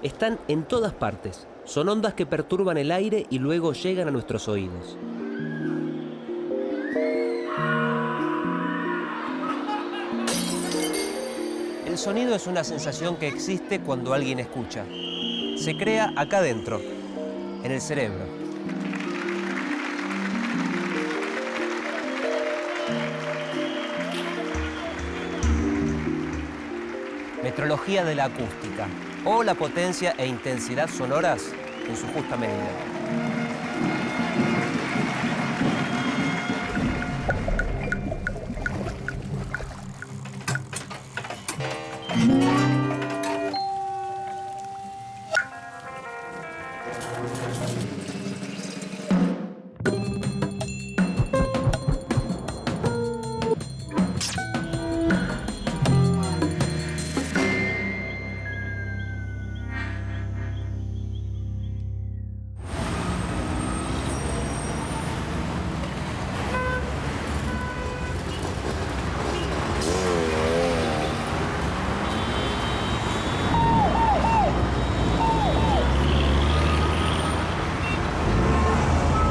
Están en todas partes. Son ondas que perturban el aire y luego llegan a nuestros oídos. El sonido es una sensación que existe cuando alguien escucha. Se crea acá dentro, en el cerebro. Metrología de la acústica, o la potencia e intensidad sonoras en su justa medida.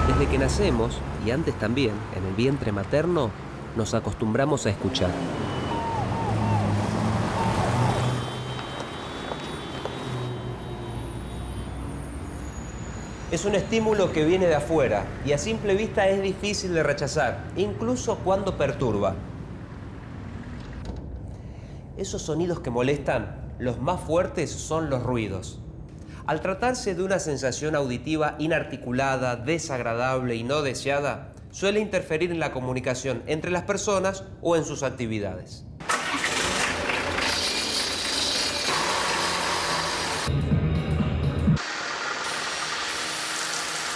Desde que nacemos, y antes también, en el vientre materno, nos acostumbramos a escuchar. Es un estímulo que viene de afuera y a simple vista es difícil de rechazar, incluso cuando perturba. Esos sonidos que molestan, los más fuertes son los ruidos. Al tratarse de una sensación auditiva inarticulada, desagradable y no deseada, suele interferir en la comunicación entre las personas o en sus actividades.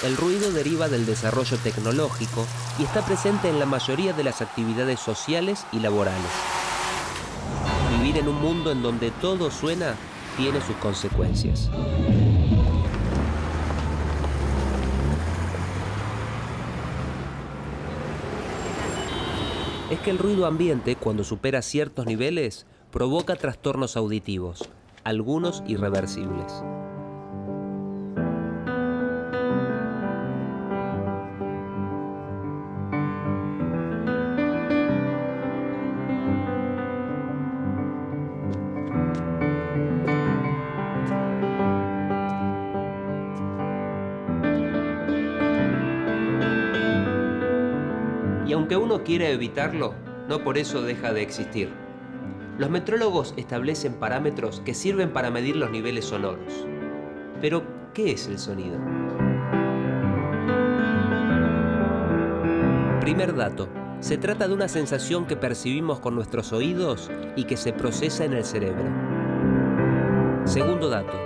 El ruido deriva del desarrollo tecnológico y está presente en la mayoría de las actividades sociales y laborales. Vivir en un mundo en donde todo suena tiene sus consecuencias. Es que el ruido ambiente, cuando supera ciertos niveles, provoca trastornos auditivos, algunos irreversibles. Y aunque uno quiera evitarlo, no por eso deja de existir. Los metrólogos establecen parámetros que sirven para medir los niveles sonoros. Pero, ¿qué es el sonido? Primer dato. Se trata de una sensación que percibimos con nuestros oídos y que se procesa en el cerebro. Segundo dato.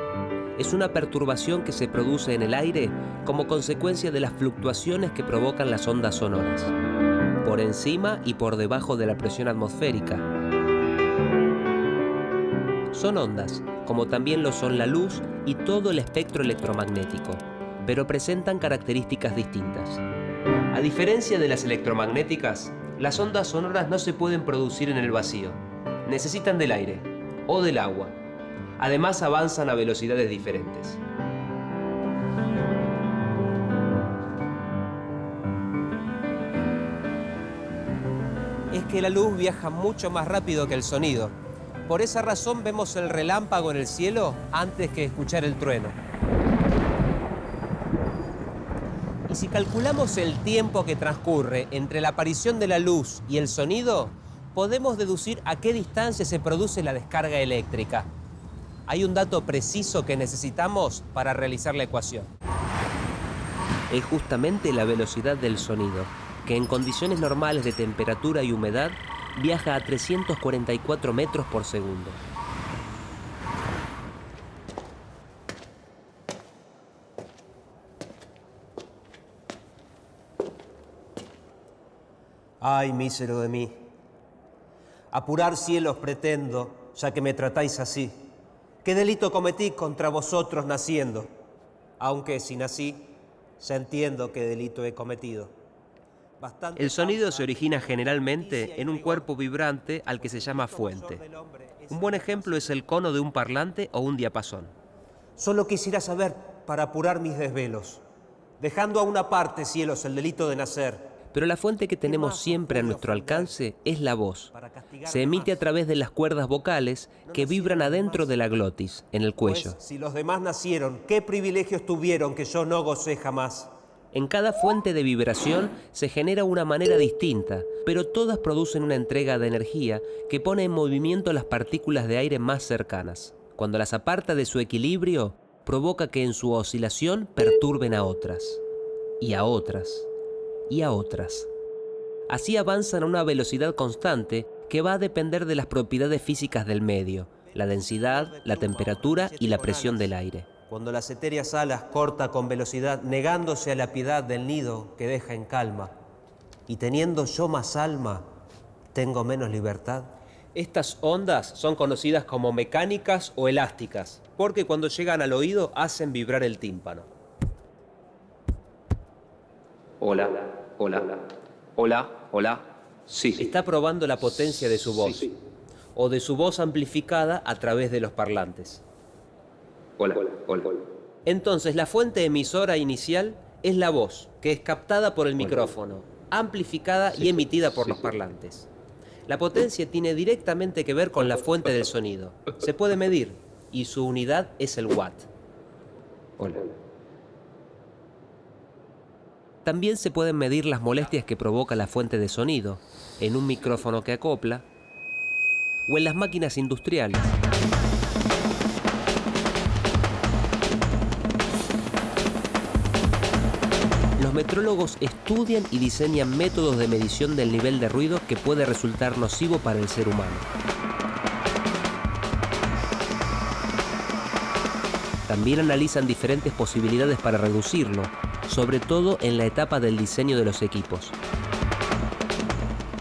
Es una perturbación que se produce en el aire como consecuencia de las fluctuaciones que provocan las ondas sonoras, por encima y por debajo de la presión atmosférica. Son ondas, como también lo son la luz y todo el espectro electromagnético, pero presentan características distintas. A diferencia de las electromagnéticas, las ondas sonoras no se pueden producir en el vacío. Necesitan del aire o del agua. Además, avanzan a velocidades diferentes. Es que la luz viaja mucho más rápido que el sonido. Por esa razón vemos el relámpago en el cielo antes que escuchar el trueno. Y si calculamos el tiempo que transcurre entre la aparición de la luz y el sonido, podemos deducir a qué distancia se produce la descarga eléctrica. Hay un dato preciso que necesitamos para realizar la ecuación. Es justamente la velocidad del sonido, que en condiciones normales de temperatura y humedad viaja a 344 metros por segundo. Ay, mísero de mí. Apurar cielos pretendo, ya que me tratáis así. ¿Qué delito cometí contra vosotros naciendo? Aunque si nací, ya entiendo qué delito he cometido. El sonido se origina generalmente en un cuerpo vibrante al que se llama fuente. Un buen ejemplo es el cono de un parlante o un diapasón. Solo quisiera saber para apurar mis desvelos, dejando a una parte, cielos, el delito de nacer. Pero la fuente que tenemos siempre a nuestro alcance es la voz. Se emite a través de las cuerdas vocales que vibran adentro de la glotis, en el cuello. Pues, si los demás nacieron, ¿qué privilegios tuvieron que yo no gocé jamás? En cada fuente de vibración se genera una manera distinta, pero todas producen una entrega de energía que pone en movimiento las partículas de aire más cercanas. Cuando las aparta de su equilibrio, provoca que en su oscilación perturben a otras, y a otras, y a otras. Así avanzan a una velocidad constante que va a depender de las propiedades físicas del medio, la densidad, la temperatura y la presión del aire. Cuando las etéreas alas corta con velocidad, negándose a la piedad del nido que deja en calma, y teniendo yo más alma, tengo menos libertad. Estas ondas son conocidas como mecánicas o elásticas, porque cuando llegan al oído hacen vibrar el tímpano. Hola, hola, hola, hola. Sí. Está probando la potencia de su voz, Sí. o de su voz amplificada a través de los parlantes. Hola, hola, hola. Entonces, la fuente emisora inicial es la voz, que es captada por el micrófono, amplificada y emitida por los parlantes. La potencia tiene directamente que ver con la fuente del sonido. Se puede medir, y su unidad es el watt. Hola. También se pueden medir las molestias que provoca la fuente de sonido, en un micrófono que acopla, o en las máquinas industriales. Los metrólogos estudian y diseñan métodos de medición del nivel de ruido que puede resultar nocivo para el ser humano. También analizan diferentes posibilidades para reducirlo, sobre todo en la etapa del diseño de los equipos.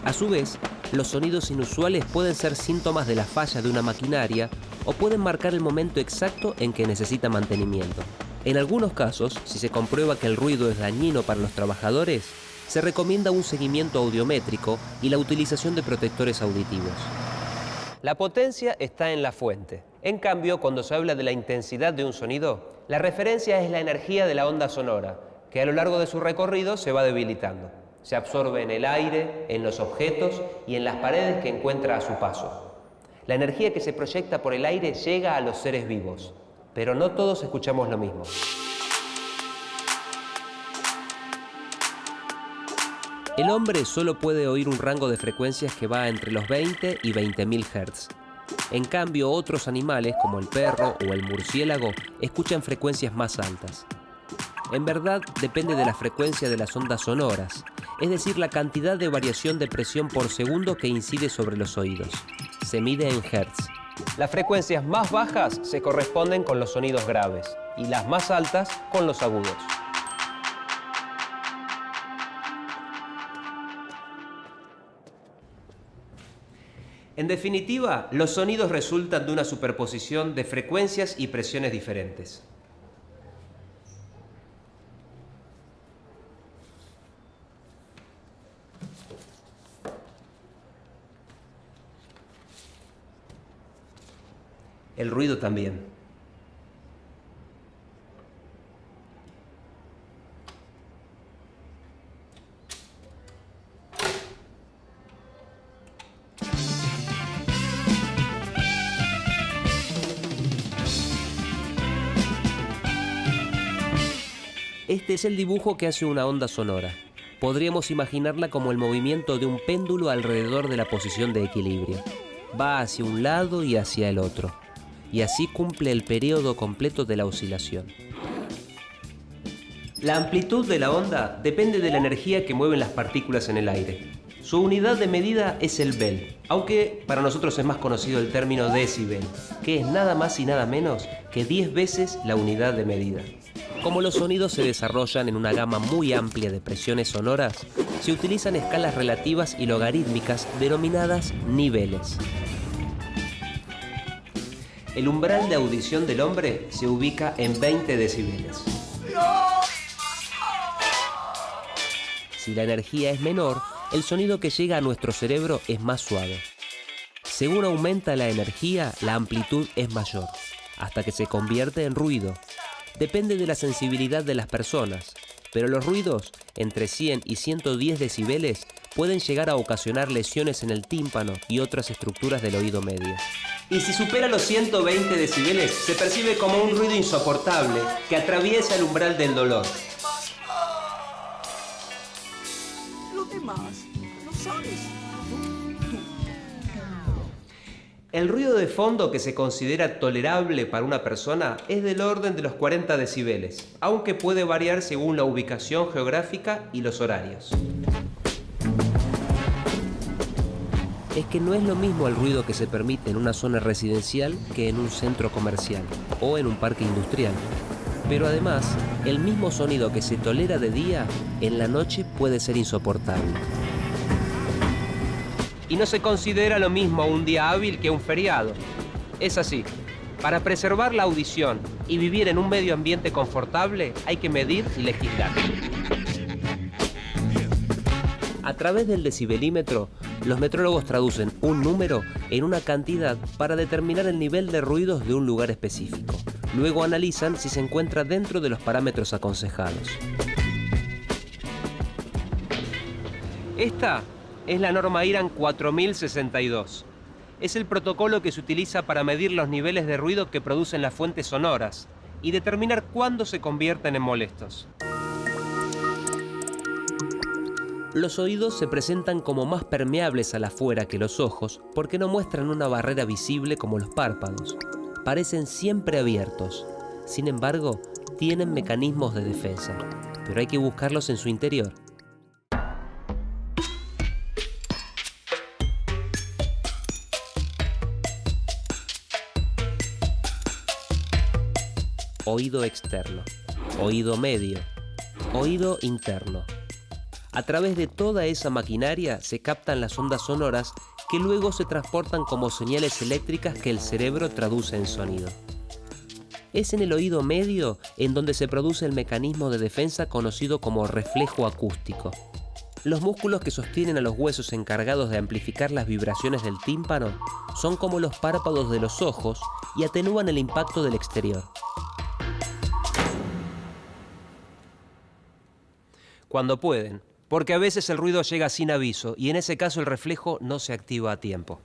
A su vez, los sonidos inusuales pueden ser síntomas de la falla de una maquinaria o pueden marcar el momento exacto en que necesita mantenimiento. En algunos casos, si se comprueba que el ruido es dañino para los trabajadores, se recomienda un seguimiento audiométrico y la utilización de protectores auditivos. La potencia está en la fuente. En cambio, cuando se habla de la intensidad de un sonido, la referencia es la energía de la onda sonora, que a lo largo de su recorrido se va debilitando. Se absorbe en el aire, en los objetos y en las paredes que encuentra a su paso. La energía que se proyecta por el aire llega a los seres vivos, pero no todos escuchamos lo mismo. El hombre solo puede oír un rango de frecuencias que va entre los 20 y 20.000 Hz. En cambio, otros animales, como el perro o el murciélago, escuchan frecuencias más altas. En verdad, depende de la frecuencia de las ondas sonoras, es decir, la cantidad de variación de presión por segundo que incide sobre los oídos. Se mide en Hz. Las frecuencias más bajas se corresponden con los sonidos graves y las más altas con los agudos. En definitiva, los sonidos resultan de una superposición de frecuencias y presiones diferentes. El ruido también. Este es el dibujo que hace una onda sonora. Podríamos imaginarla como el movimiento de un péndulo alrededor de la posición de equilibrio. Va hacia un lado y hacia el otro, y así cumple el periodo completo de la oscilación. La amplitud de la onda depende de la energía que mueven las partículas en el aire. Su unidad de medida es el Bell, aunque para nosotros es más conocido el término decibel, que es nada más y nada menos que 10 veces la unidad de medida. Como los sonidos se desarrollan en una gama muy amplia de presiones sonoras, se utilizan escalas relativas y logarítmicas denominadas niveles. El umbral de audición del hombre se ubica en 20 decibeles. Si la energía es menor, el sonido que llega a nuestro cerebro es más suave. Según aumenta la energía, la amplitud es mayor. hasta que se convierte en ruido. Depende de la sensibilidad de las personas, pero los ruidos entre 100 y 110 decibeles pueden llegar a ocasionar lesiones en el tímpano y otras estructuras del oído medio. Y si supera los 120 decibeles, se percibe como un ruido insoportable que atraviesa el umbral del dolor. Los demás no sabes. El ruido de fondo que se considera tolerable para una persona es del orden de los 40 decibeles, aunque puede variar según la ubicación geográfica y los horarios. Es que no es lo mismo el ruido que se permite en una zona residencial que en un centro comercial o en un parque industrial. Pero además, el mismo sonido que se tolera de día, en la noche puede ser insoportable. Y no se considera lo mismo un día hábil que un feriado. Es así. Para preservar la audición y vivir en un medio ambiente confortable, hay que medir y legislar. A través del decibelímetro, los metrólogos traducen un número en una cantidad para determinar el nivel de ruidos de un lugar específico. Luego analizan si se encuentra dentro de los parámetros aconsejados. Esta es la norma IRAN 4062. Es el protocolo que se utiliza para medir los niveles de ruido que producen las fuentes sonoras y determinar cuándo se convierten en molestos. Los oídos se presentan como más permeables al afuera que los ojos porque no muestran una barrera visible como los párpados. Parecen siempre abiertos. Sin embargo, tienen mecanismos de defensa, pero hay que buscarlos en su interior. Oído externo, oído medio, oído interno. A través de toda esa maquinaria se captan las ondas sonoras que luego se transportan como señales eléctricas que el cerebro traduce en sonido. Es en el oído medio en donde se produce el mecanismo de defensa conocido como reflejo acústico. Los músculos que sostienen a los huesos encargados de amplificar las vibraciones del tímpano son como los párpados de los ojos y atenúan el impacto del exterior. Cuando pueden, porque a veces el ruido llega sin aviso y en ese caso el reflejo no se activa a tiempo.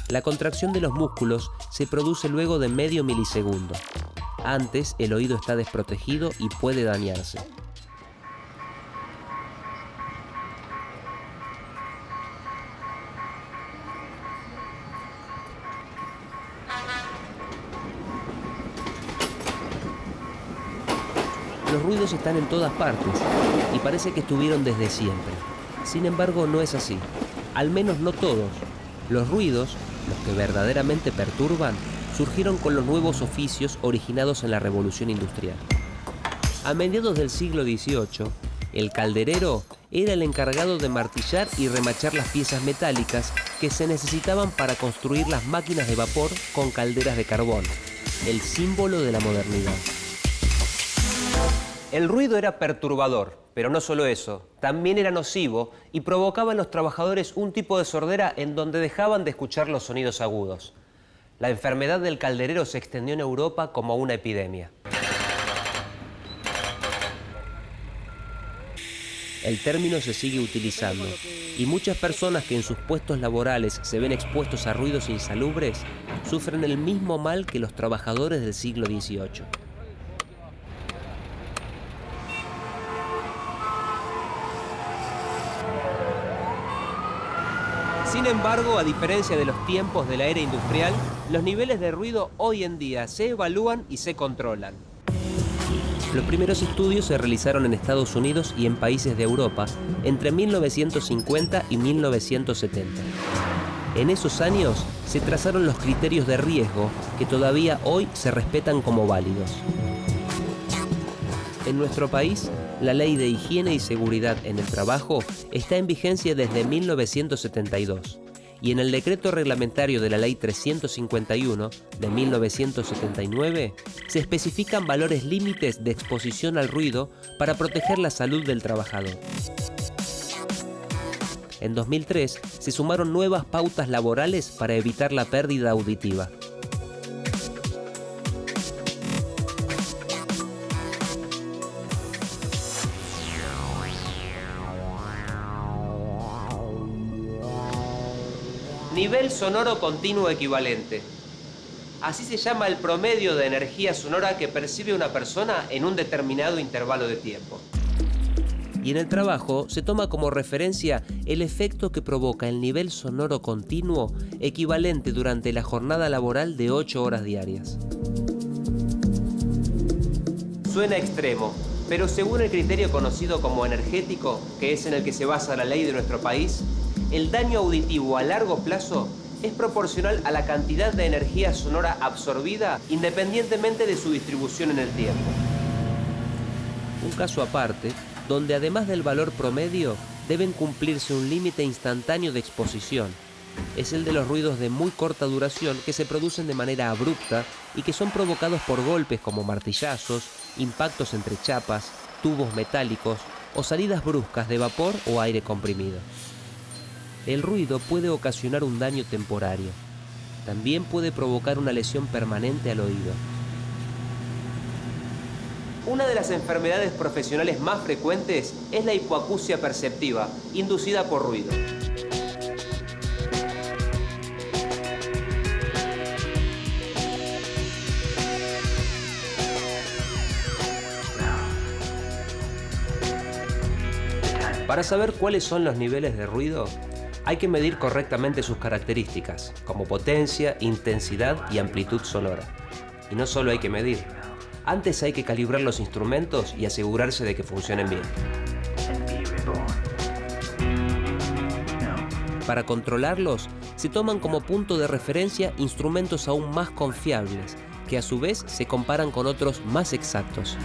La contracción de los músculos se produce luego de medio milisegundo. Antes, el oído está desprotegido y puede dañarse. Los ruidos están en todas partes y parece que estuvieron desde siempre. Sin embargo, no es así. Al menos no todos. Los ruidos, los que verdaderamente perturban, surgieron con los nuevos oficios originados en la Revolución Industrial. A mediados del siglo XVIII, el calderero era el encargado de martillar y remachar las piezas metálicas que se necesitaban para construir las máquinas de vapor con calderas de carbón, el símbolo de la modernidad. El ruido era perturbador, pero no solo eso, también era nocivo y provocaba en los trabajadores un tipo de sordera en donde dejaban de escuchar los sonidos agudos. La enfermedad del calderero se extendió en Europa como una epidemia. El término se sigue utilizando y muchas personas que en sus puestos laborales se ven expuestos a ruidos insalubres sufren el mismo mal que los trabajadores del siglo XVIII. Sin embargo, a diferencia de los tiempos de la era industrial, los niveles de ruido hoy en día se evalúan y se controlan. Los primeros estudios se realizaron en Estados Unidos y en países de Europa entre 1950 y 1970. En esos años se trazaron los criterios de riesgo que todavía hoy se respetan como válidos. En nuestro país, la Ley de Higiene y Seguridad en el Trabajo está en vigencia desde 1972 y en el Decreto Reglamentario de la Ley 351 de 1979 se especifican valores límites de exposición al ruido para proteger la salud del trabajador. En 2003 se sumaron nuevas pautas laborales para evitar la pérdida auditiva. nivel sonoro continuo equivalente. Así se llama el promedio de energía sonora que percibe una persona en un determinado intervalo de tiempo. Y en el trabajo se toma como referencia el efecto que provoca el nivel sonoro continuo equivalente durante la jornada laboral de 8 horas diarias. Suena extremo, pero según el criterio conocido como energético, que es en el que se basa la ley de nuestro país, el daño auditivo a largo plazo es proporcional a la cantidad de energía sonora absorbida independientemente de su distribución en el tiempo. Un caso aparte, donde además del valor promedio, deben cumplirse un límite instantáneo de exposición. Es el de los ruidos de muy corta duración que se producen de manera abrupta y que son provocados por golpes como martillazos, impactos entre chapas, tubos metálicos o salidas bruscas de vapor o aire comprimido. El ruido puede ocasionar un daño temporario. También puede provocar una lesión permanente al oído. Una de las enfermedades profesionales más frecuentes es la hipoacusia perceptiva, inducida por ruido. Para saber cuáles son los niveles de ruido, hay que medir correctamente sus características, como potencia, intensidad y amplitud sonora. Y no solo hay que medir, antes hay que calibrar los instrumentos y asegurarse de que funcionen bien. Para controlarlos, se toman como punto de referencia instrumentos aún más confiables, que a su vez se comparan con otros más exactos.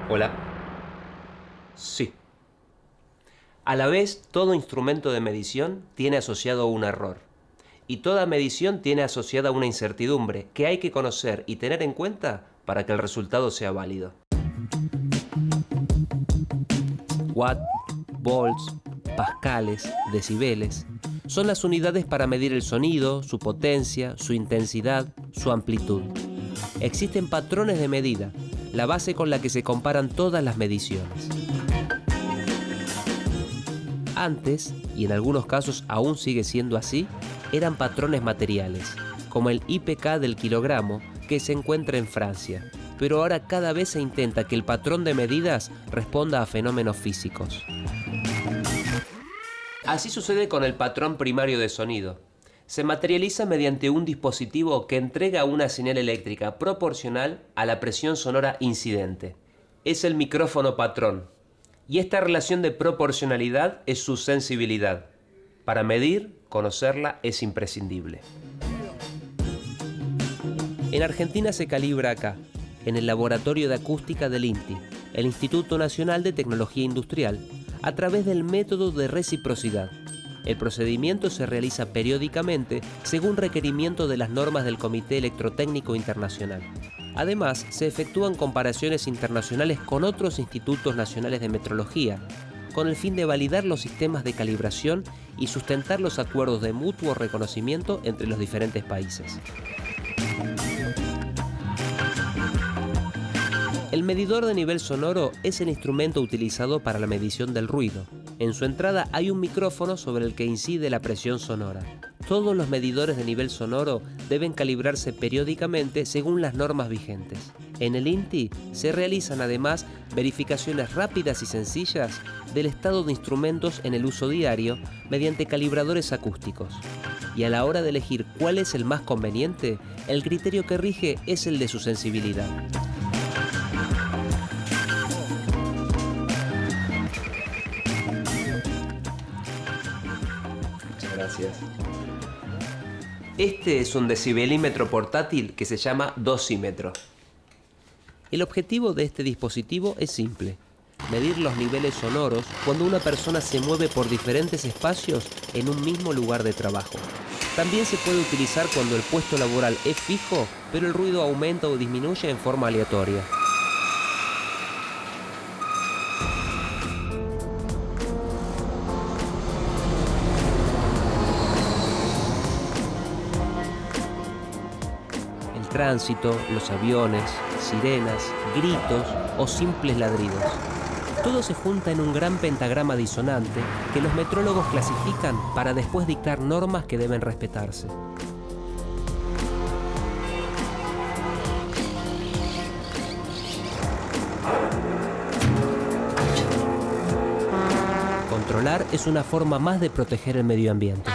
Hola. Sí. A la vez, todo instrumento de medición tiene asociado un error. Y toda medición tiene asociada una incertidumbre que hay que conocer y tener en cuenta para que el resultado sea válido. Watt, volts, pascales, decibeles son las unidades para medir el sonido, su potencia, su intensidad, su amplitud. Existen patrones de medida, la base con la que se comparan todas las mediciones. Antes, y en algunos casos aún sigue siendo así, eran patrones materiales, como el IPK del kilogramo que se encuentra en Francia, pero ahora cada vez se intenta que el patrón de medidas responda a fenómenos físicos. Así sucede con el patrón primario de sonido. Se materializa mediante un dispositivo que entrega una señal eléctrica proporcional a la presión sonora incidente. Es el micrófono patrón. Y esta relación de proporcionalidad es su sensibilidad. Para medir, conocerla es imprescindible. En Argentina se calibra acá, en el Laboratorio de Acústica del INTI, el Instituto Nacional de Tecnología Industrial, a través del método de reciprocidad. El procedimiento se realiza periódicamente según requerimiento de las normas del Comité Electrotécnico Internacional. Además, se efectúan comparaciones internacionales con otros institutos nacionales de metrología, con el fin de validar los sistemas de calibración y sustentar los acuerdos de mutuo reconocimiento entre los diferentes países. El medidor de nivel sonoro es el instrumento utilizado para la medición del ruido. En su entrada hay un micrófono sobre el que incide la presión sonora. Todos los medidores de nivel sonoro deben calibrarse periódicamente según las normas vigentes. En el INTI se realizan además verificaciones rápidas y sencillas del estado de instrumentos en el uso diario mediante calibradores acústicos. Y a la hora de elegir cuál es el más conveniente, el criterio que rige es el de su sensibilidad. Gracias. Este es un decibelímetro portátil que se llama dosímetro. El objetivo de este dispositivo es simple: medir los niveles sonoros cuando una persona se mueve por diferentes espacios en un mismo lugar de trabajo. También se puede utilizar cuando el puesto laboral es fijo, pero el ruido aumenta o disminuye en forma aleatoria. Tránsito, los aviones, sirenas, gritos o simples ladridos. Todo se junta en un gran pentagrama disonante que los metrólogos clasifican para después dictar normas que deben respetarse. Controlar es una forma más de proteger el medio ambiente.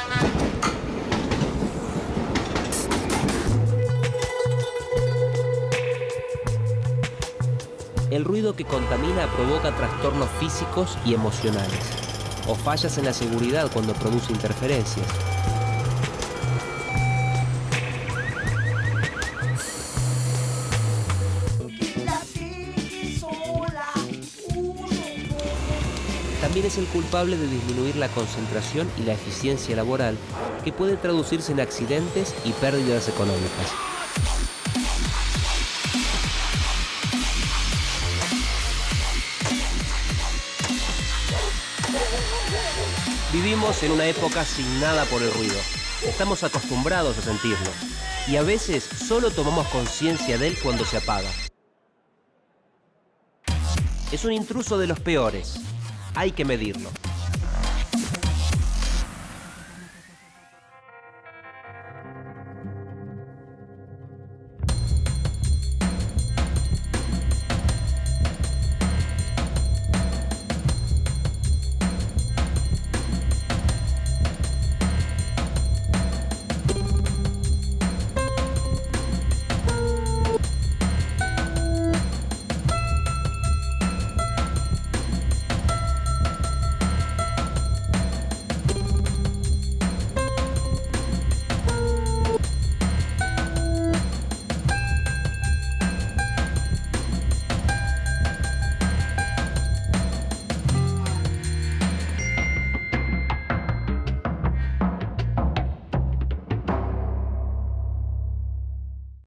El ruido que contamina provoca trastornos físicos y emocionales, o fallas en la seguridad cuando produce interferencias. También es el culpable de disminuir la concentración y la eficiencia laboral, que puede traducirse en accidentes y pérdidas económicas. Vivimos en una época asignada por el ruido. Estamos acostumbrados a sentirlo y a veces solo tomamos conciencia de él cuando se apaga. Es un intruso de los peores. Hay que medirlo.